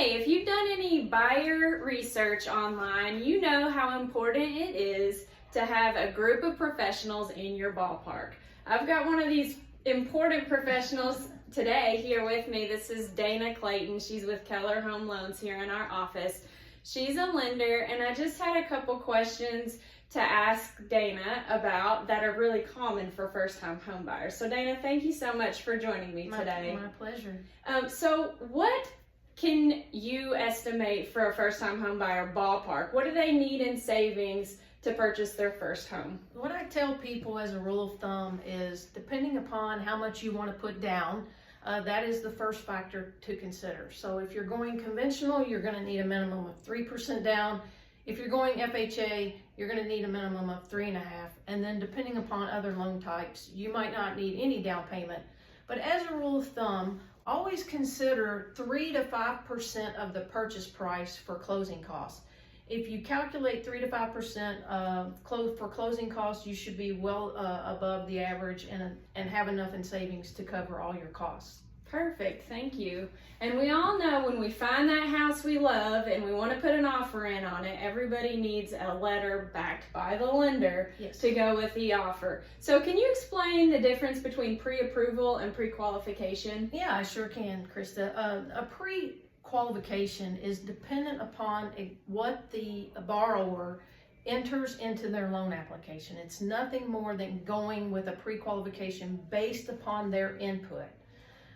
Hey, if you've done any buyer research online, you know how important it is to have a group of professionals in your ballpark. I've got one of these important professionals today here with me. This is Dana Clayton. She's with Keller Home Loans here in our office. She's a lender, and I just had a couple questions to ask Dana about that are really common for first-time home buyers. So Dana, thank you so much for joining me today. My pleasure. So what can you estimate for a first-time home buyer ballpark? What do they need in savings to purchase their first home? What I tell people as a rule of thumb is, depending upon how much you want to put down, that is the first factor to consider. So if you're going conventional, you're going to need a minimum of 3% down. If you're going FHA, you're going to need a minimum of 3.5%. And then depending upon other loan types, you might not need any down payment. But as a rule of thumb, always consider 3 to 5% of the purchase price for closing costs. If you calculate 3 to 5% for closing costs, you should be well above the average and have enough in savings to cover all your costs. Perfect, thank you. And we all know when we find that house we love and we want to put an offer in on it, everybody needs a letter backed by the lender to go with the offer. So can you explain the difference between pre-approval and pre-qualification? Yeah, I sure can, Krista. A pre-qualification is dependent upon what the borrower enters into their loan application. It's nothing more than going with a pre-qualification based upon their input.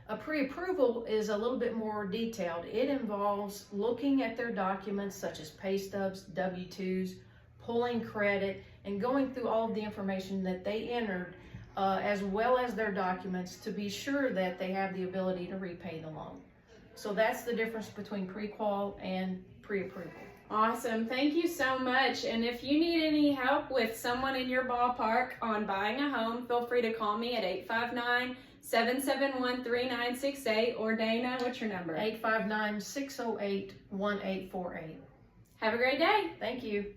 A pre-approval is a little bit more detailed. It involves looking at their documents such as pay stubs, W-2s, pulling credit, and going through all of the information that they entered as well as their documents to be sure that they have the ability to repay the loan. So that's the difference between pre-qual and pre-approval. Awesome, thank you so much. And if you need any help with someone in your ballpark on buying a home, feel free to call me at 859-771-3968, or Dana, what's your number? 859-608-1848. Have a great day. Thank you.